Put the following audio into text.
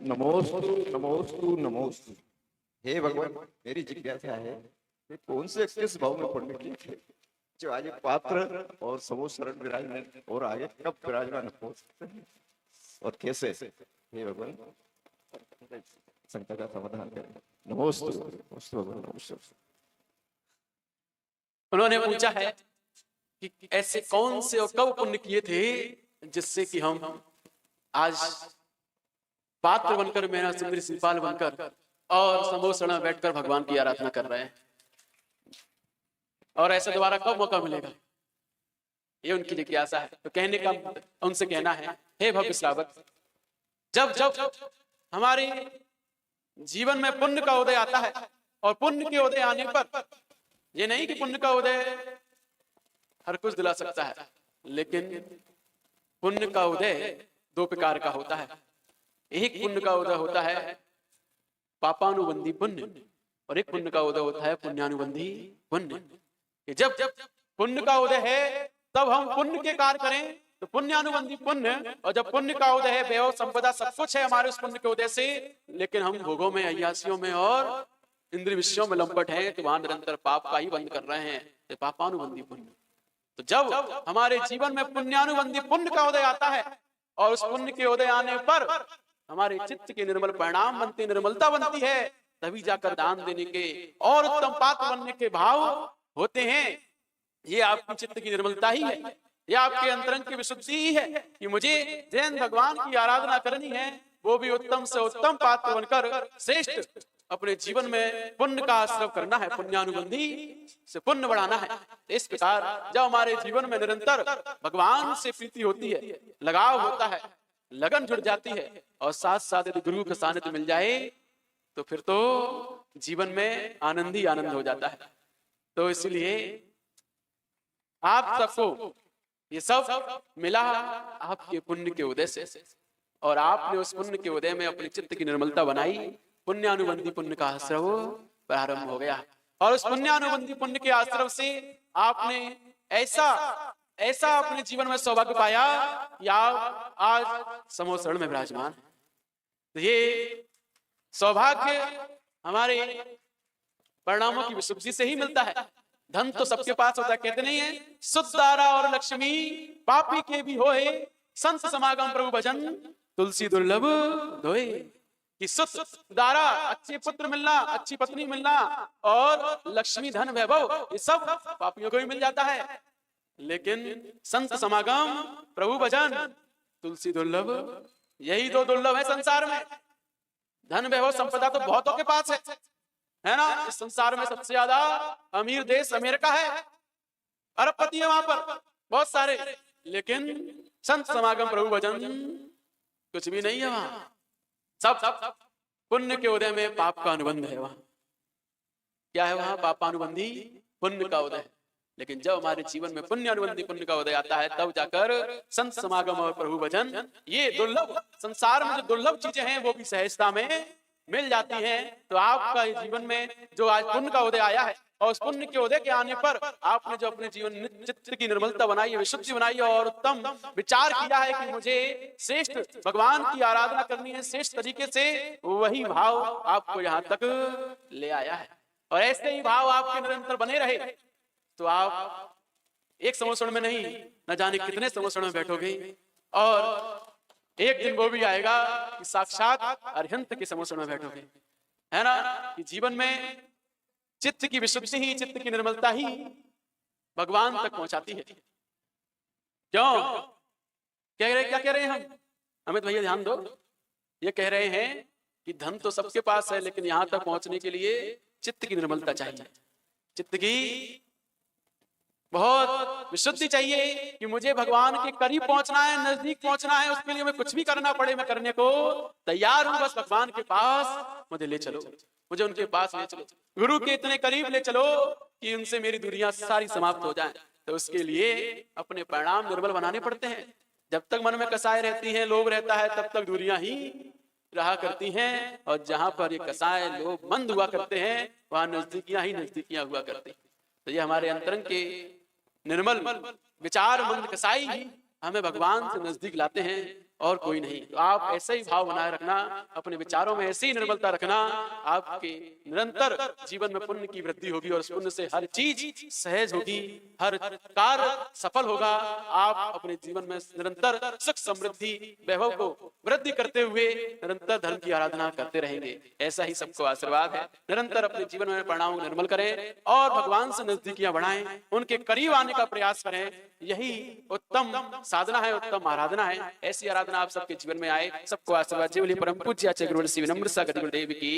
नमोस्तु नमोस्तु नमोस्तु। हे भगवान, मेरी जिज्ञासा है कि कौन से किस भाव में पढ़ने की है, जो आगे पात्र और समूह शरण विराजमान और आगे कब विराजमान हो सकते हैं और कैसे। हे भगवान, शंका का समाधान करें। नमोस्तु नमोस्तु भगवान नमोस्तु। उन्होंने पूछा है कि ऐसे कौन से और कब पुण्य किए थे जिससे कि हम आज पात्र बनकर, मेरा सुंदरी शिवपाल बनकर और समूह शरण में बैठकर भगवान की आराधना कर रहे हैं, और ऐसा दोबारा कब मौका मिलेगा, ये उनकी जिज्ञासा है। तो कहने का उनसे कहना है, हे भव्य श्रावक, जब जब हमारे जीवन में पुण्य का उदय आता है, और पुण्य के उदय आने पर ये नहीं कि पुण्य का उदय हर कुछ दिला सकता है, लेकिन पुण्य का उदय दो प्रकार का होता है। एक पुण्य का उदय होता है पापानुबंधी पुण्य, और एक पुण्य का उदय होता है पुण्यानुबंधी पुण्य। जब जब पुण्य का उदय है तब हम पुण्य के कार्य करें तो पुण्यानुबंधी पुण्य, और जब पुण्य का उदय है, वैभव संपदा सब कुछ है हमारे उस पुण्य के उदय से, लेकिन हम भोगों में, अय्यासियों में और इंद्रिय विषयों में लंपट हैं, तो वहां निरंतर पाप का ही बंद कर रहे हैं, तो पापानुबंधी पुण्य। तो जब हमारे जीवन में पुण्यानुबंधी पुण्य का उदय आता है, और उस पुण्य के उदय आने पर हमारे चित्त के निर्मल परिणाम बनते, निर्मलता बनती है, तभी जाकर दान देने के और उत्तम पात्र बनने के भाव होते हैं। ये आपकी चित्त की निर्मलता ही है, ये आपके अंतरंग की विशुद्धि ही है कि मुझे जैन भगवान की आराधना करनी है, वो भी उत्तम से उत्तम पात्र बनकर श्रेष्ठ अपने जीवन में पुण्य का आश्रय करना है, पुण्यानुबंधी से पुण्य बढ़ाना है। इस प्रकार जब हमारे जीवन में निरंतर भगवान से प्रीति होती है, लगाव होता है, लगन जुड़ जाती है, और साथ साथ यदि गुरु का सानिध्य मिल जाए तो फिर तो जीवन में आनंद ही आनंद हो जाता है। तो इसलिए आप सबको ये सब मिला आपके पुण्य के उदय से, और आपने उस पुण्य के उदय में अपने चित्त की निर्मलता बनाई, पुण्यानुबंधी पुण्य का आश्रव प्रारंभ हो गया, और उस पुण्यानुबंधी पुण्य के आश्रव से आपने ऐसा ऐसा अपने जीवन में सौभाग्य पाया कि आप आज समूह शरण में विराजमान है। तो ये सौभाग्य हमारे परिणामों की विशुद्धि से ही मिलता है। धन तो सबके पास होता है, कहते नहीं है, सुदारा और लक्ष्मी पापी के भी होए, संत समागम प्रभु भजन तुलसी दुर्लभ धोए। कि सुदारा, अच्छे पुत्र मिलना, अच्छी पत्नी मिलना, और लक्ष्मी धन वैभव, ये सब पापियों को भी मिल जाता है, लेकिन संत समागम प्रभु भजन तुलसी दुर्लभ, यही दो दुर्लभ है संसार में। धन वैभव संपदा तो बहुतों के पास है ना। इस संसार में सबसे ज्यादा अमीर देश अमेरिका है, अरबपति है वहां पर बहुत सारे, लेकिन संत समागम प्रभु भजन कुछ भी नहीं है वहां। सब पुण्य के उदय में पाप का अनुबंध है। वहां क्या है? वहां पापानुबंधी पुण्य का उदय। लेकिन जब हमारे जीवन में पुण्य अनुबंधी पुण्य का उदय आता है, तब जाकर संत समागम और प्रभु भजन, ये दुर्लभ संसार में जो दुर्लभ चीजें हैं वो भी सहजता में मिल जाती हैं। तो आपका जीवन में जो आज पुण्य का उदय आया है, और उस पुण्य के उदय के आने पर आपने जो अपने जीवन चित्त की निर्मलता बनाई है, विशुद्धि बनाई है, और उत्तम विचार किया है कि मुझे श्रेष्ठ भगवान की आराधना करनी है श्रेष्ठ तरीके से, वही भाव आपको यहाँ तक ले आया है। और ऐसे ही भाव आपके निरंतर बने रहे तो आप एक समूह शरण में नहीं, न जाने कितने समूह शरण में बैठोगे, और एक दिन वो भी आएगा कि साक्षात अरिहंत के समूह शरण में बैठोगे, है ना। कि जीवन में चित्त की विशुद्धि ही, चित्त की निर्मलता ही भगवान तक पहुंचाती है। क्यों क्या कह रहे हैं हम? अमित भैया ध्यान दो, ये कह रहे हैं कि धन तो सबके पास है, लेकिन यहां तक पहुंचने के लिए चित्त की निर्मलता चाहिए, चित्त की बहुत विशुद्धि चाहिए कि मुझे भगवान के करीब पहुंचना है, नजदीक पहुंचना है, उसके लिए मैं कुछ भी करना पड़े मैं करने को तैयार हूं। बस भगवान के पास मुझे ले चलो, मुझे उनके पास ले चलो, गुरु के इतने करीब ले चलो कि उनसे मेरी दूरियां सारी समाप्त हो जाएं। तो उसके लिए अपने परिणाम निर्मल बनाने पड़ते हैं। जब तक मन में कसाय रहती है, लोभ रहता है, तब तक दूरियां ही रहा करती हैं, और जहां पर ये कसाय लोभ मंद हुआ करते हैं, वहां नजदीकियां ही नजदीकियां हुआ करती। तो ये हमारे अंतरंग के निर्मल विचार मंद कसाई ही हमें भगवान से नजदीक लाते हैं, और कोई नहीं। तो आप ऐसे ही भाव बनाए रखना, अपने विचारों में ऐसी ही निर्मलता रखना, आपके निरंतर जीवन में पुण्य की वृद्धि होगी और उस पुण्य से हर चीज सहज होगी, हर कार्य सफल होगा। आप अपने जीवन में निरंतर सुख समृद्धि वैभव को वृद्धि करते हुए निरंतर धर्म की आराधना करते रहेंगे। ऐसा ही सबको आशीर्वाद है। निरंतर अपने जीवन में परिणामों को निर्मल करें और भगवान से नजदीकियां बढ़ाएं, उनके करीब आने का प्रयास करें। यही उत्तम साधना है, उत्तम आराधना है। ऐसी आराधना आप सबके जीवन में आए। सबको आशीर्वाद। जी बोलिए परम पूज्य आचार्य गुरुदेव श्री विनम्र सागर गुरुदेव की।